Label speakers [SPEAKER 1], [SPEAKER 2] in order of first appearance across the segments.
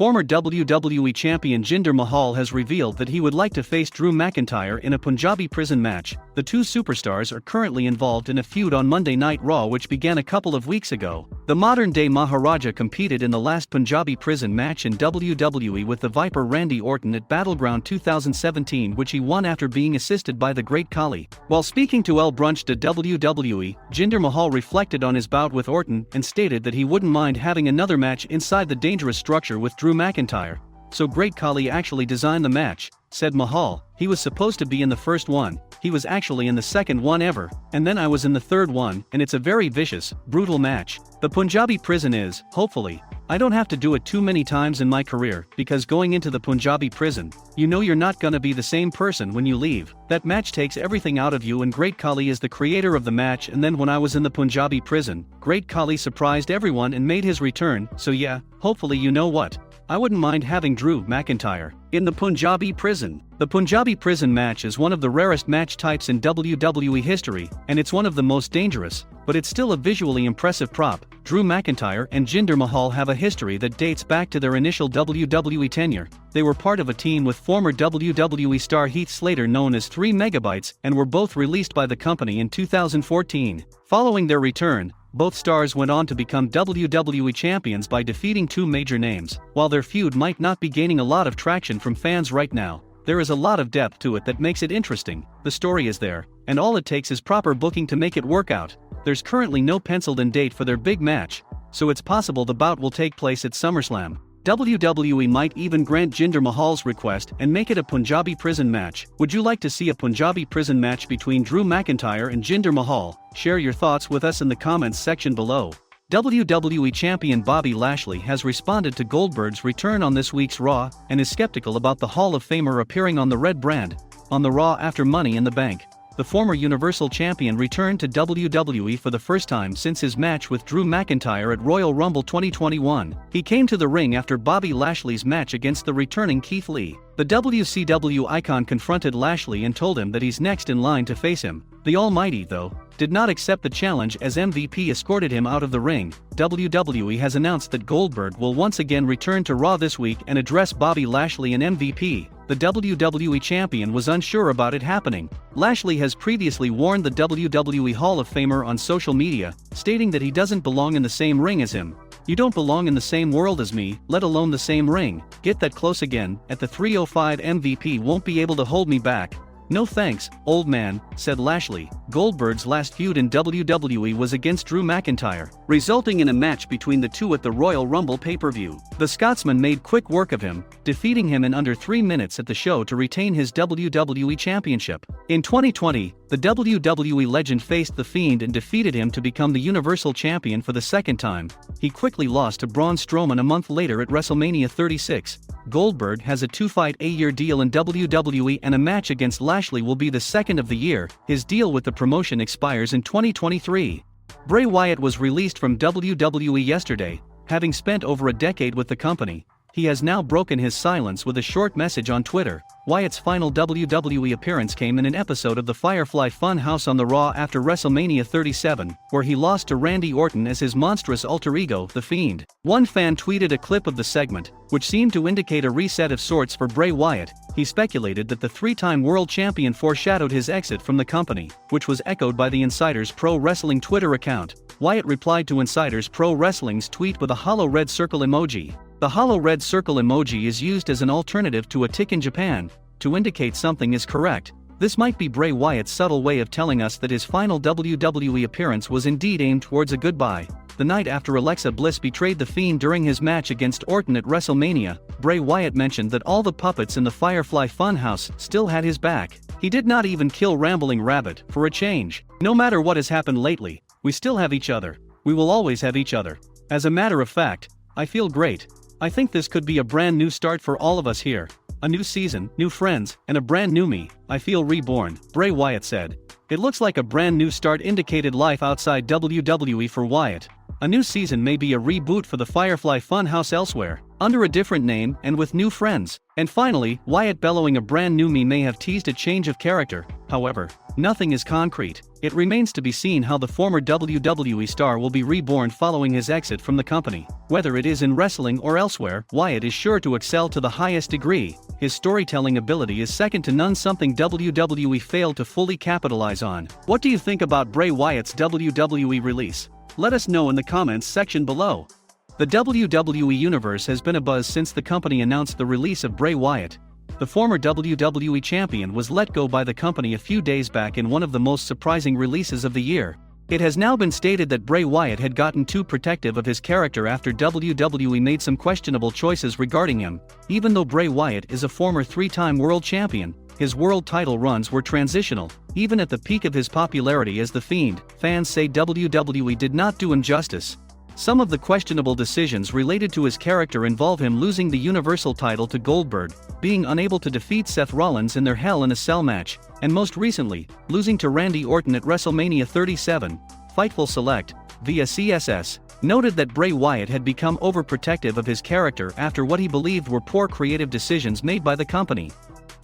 [SPEAKER 1] Former WWE Champion Jinder Mahal has revealed that he would like to face Drew McIntyre in a Punjabi prison match. The two superstars are currently involved in a feud on Monday Night Raw which began a couple of weeks ago. The modern-day Maharaja competed in the last Punjabi prison match in WWE with the Viper Randy Orton at Battleground 2017, which he won after being assisted by the Great Khali. While speaking to El Brunch de WWE, Jinder Mahal reflected on his bout with Orton and stated that he wouldn't mind having another match inside the dangerous structure with Drew McIntyre. "So Great Khali actually designed the match," said Mahal. "He was supposed to be in the first one, he was actually in the second one ever, and then I was in the third one, and it's a very vicious, brutal match. The Punjabi prison is, hopefully, I don't have to do it too many times in my career, because going into the Punjabi prison, you know you're not gonna be the same person when you leave. That match takes everything out of you, and Great Khali is the creator of the match. And then when I was in the Punjabi prison, Great Khali surprised everyone and made his return, so yeah, hopefully you know what? I wouldn't mind having Drew McIntyre in the Punjabi prison." The Punjabi prison match is one of the rarest match types in WWE history, and it's one of the most dangerous, but it's still a visually impressive prop. Drew McIntyre and Jinder Mahal have a history that dates back to their initial WWE tenure. They were part of a team with former WWE star Heath Slater known as 3 Megabytes and were both released by the company in 2014. Following their return, both stars went on to become WWE champions by defeating two major names. While their feud might not be gaining a lot of traction from fans right now, there is a lot of depth to it that makes it interesting. The story is there, and all it takes is proper booking to make it work out. There's currently no penciled-in date for their big match, so it's possible the bout will take place at SummerSlam. WWE might even grant Jinder Mahal's request and make it a Punjabi prison match. Would you like to see a Punjabi prison match between Drew McIntyre and Jinder Mahal? Share your thoughts with us in the comments section below. WWE Champion Bobby Lashley has responded to Goldberg's return on this week's Raw and is skeptical about the Hall of Famer appearing on the red brand on the Raw after Money in the Bank. The former Universal Champion returned to WWE for the first time since his match with Drew McIntyre at Royal Rumble 2021. He came to the ring after Bobby Lashley's match against the returning Keith Lee. The WCW icon confronted Lashley and told him that he's next in line to face him. The Almighty, though, did not accept the challenge as MVP escorted him out of the ring. WWE has announced that Goldberg will once again return to Raw this week and address Bobby Lashley and MVP. The WWE Champion was unsure about it happening. Lashley has previously warned the WWE Hall of Famer on social media, stating that he doesn't belong in the same ring as him. "You don't belong in the same world as me, let alone the same ring. Get that close again, at the 305 MVP won't be able to hold me back. No thanks, old man," said Lashley. Goldberg's last feud in WWE was against Drew McIntyre, resulting in a match between the two at the Royal Rumble pay-per-view. The Scotsman made quick work of him, defeating him in under 3 minutes at the show to retain his WWE Championship. In 2020, the WWE legend faced the Fiend and defeated him to become the Universal Champion for the second time. He quickly lost to Braun Strowman a month later at WrestleMania 36. Goldberg has a 2-fight a-year deal in WWE and a match against Lashley will be the second of the year. His deal with the promotion expires in 2023. Bray Wyatt was released from WWE yesterday, having spent over a decade with the company. He has now broken his silence with a short message on Twitter. Wyatt's final WWE appearance came in an episode of the Firefly Funhouse on the Raw after WrestleMania 37, where he lost to Randy Orton as his monstrous alter ego, The Fiend. One fan tweeted a clip of the segment, which seemed to indicate a reset of sorts for Bray Wyatt. He speculated that the 3-time world champion foreshadowed his exit from the company, which was echoed by the Insiders Pro Wrestling Twitter account. Wyatt replied to Insiders Pro Wrestling's tweet with a hollow red circle emoji. The hollow red circle emoji is used as an alternative to a tick in Japan, to indicate something is correct. This might be Bray Wyatt's subtle way of telling us that his final WWE appearance was indeed aimed towards a goodbye. The night after Alexa Bliss betrayed The Fiend during his match against Orton at WrestleMania, Bray Wyatt mentioned that all the puppets in the Firefly Funhouse still had his back. He did not even kill Rambling Rabbit, for a change. "No matter what has happened lately, we still have each other. We will always have each other. As a matter of fact, I feel great. I think this could be a brand new start for all of us here. A new season, new friends, and a brand new me. I feel reborn," Bray Wyatt said. It looks like a brand new start indicated life outside WWE for Wyatt. A new season may be a reboot for the Firefly Funhouse elsewhere, under a different name and with new friends. And finally, Wyatt bellowing a brand new me may have teased a change of character. However, nothing is concrete. It remains to be seen how the former WWE star will be reborn following his exit from the company. Whether it is in wrestling or elsewhere, Wyatt is sure to excel to the highest degree. His storytelling ability is second to none, something WWE failed to fully capitalize on. What do you think about Bray Wyatt's WWE release? Let us know in the comments section below. The WWE Universe has been abuzz since the company announced the release of Bray Wyatt. The former WWE champion was let go by the company a few days back in one of the most surprising releases of the year. It has now been stated that Bray Wyatt had gotten too protective of his character after WWE made some questionable choices regarding him. Even though Bray Wyatt is a former three-time world champion, his world title runs were transitional. Even at the peak of his popularity as the Fiend, fans say WWE did not do him justice. Some of the questionable decisions related to his character involve him losing the Universal title to Goldberg, being unable to defeat Seth Rollins in their Hell in a Cell match, and most recently, losing to Randy Orton at WrestleMania 37. Fightful Select, via CSS, noted that Bray Wyatt had become overprotective of his character after what he believed were poor creative decisions made by the company.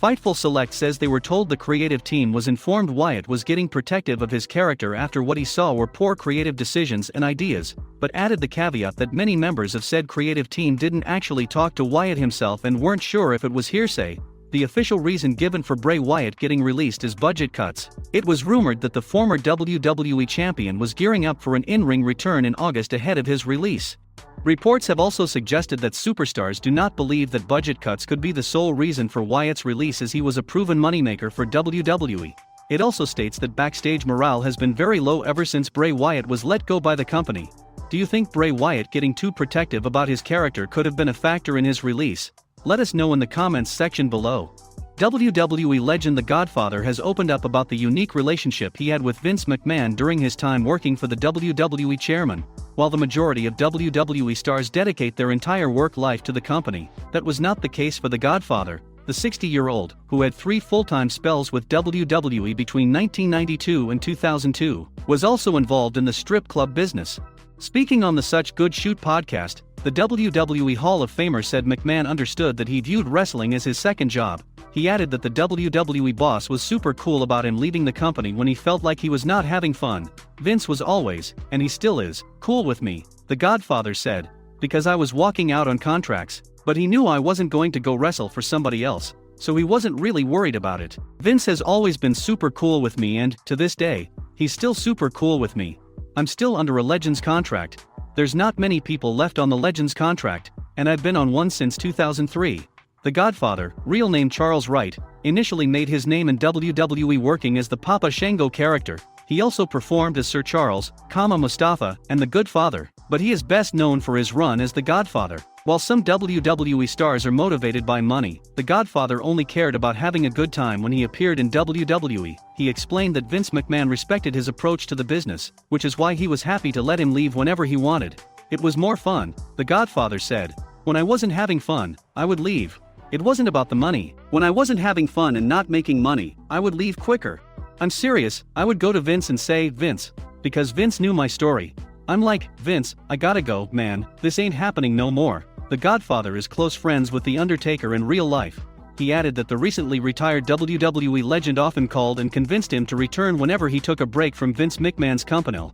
[SPEAKER 1] Fightful Select says they were told the creative team was informed Wyatt was getting protective of his character after what he saw were poor creative decisions and ideas, but added the caveat that many members of said creative team didn't actually talk to Wyatt himself and weren't sure if it was hearsay. The official reason given for Bray Wyatt getting released is budget cuts. It was rumored that the former WWE champion was gearing up for an in-ring return in August ahead of his release. Reports have also suggested that superstars do not believe that budget cuts could be the sole reason for Wyatt's release, as he was a proven moneymaker for WWE. It also states that backstage morale has been very low ever since Bray Wyatt was let go by the company. Do you think Bray Wyatt getting too protective about his character could have been a factor in his release? Let us know in the comments section below. WWE legend The Godfather has opened up about the unique relationship he had with Vince McMahon during his time working for the WWE chairman. While the majority of WWE stars dedicate their entire work life to the company, that was not the case for The Godfather. The 60-year-old, who had 3 full-time spells with WWE between 1992 and 2002, was also involved in the strip club business. Speaking on the Such Good Shoot podcast, the WWE Hall of Famer said McMahon understood that he viewed wrestling as his second job. He added that the WWE boss was super cool about him leaving the company when he felt like he was not having fun. Vince was always, and he still is, cool with me, The Godfather said, because I was walking out on contracts, but he knew I wasn't going to go wrestle for somebody else, so he wasn't really worried about it. Vince has always been super cool with me, and, to this day, he's still super cool with me. I'm still under a Legends contract. There's not many people left on the Legends contract, and I've been on one since 2003. The Godfather, real name Charles Wright, initially made his name in WWE working as the Papa Shango character. He also performed as Sir Charles, Mustafa, and The Good Father, but he is best known for his run as The Godfather. While some WWE stars are motivated by money, The Godfather only cared about having a good time when he appeared in WWE. He explained that Vince McMahon respected his approach to the business, which is why he was happy to let him leave whenever he wanted. It was more fun, The Godfather said. When I wasn't having fun, I would leave. It wasn't about the money. When I wasn't having fun and not making money, I would leave quicker. I'm serious, I would go to Vince and say, Vince, because Vince knew my story. I'm like, Vince, I gotta go, man, this ain't happening no more. The Godfather is close friends with The Undertaker in real life. He added that the recently retired WWE legend often called and convinced him to return whenever he took a break from Vince McMahon's company.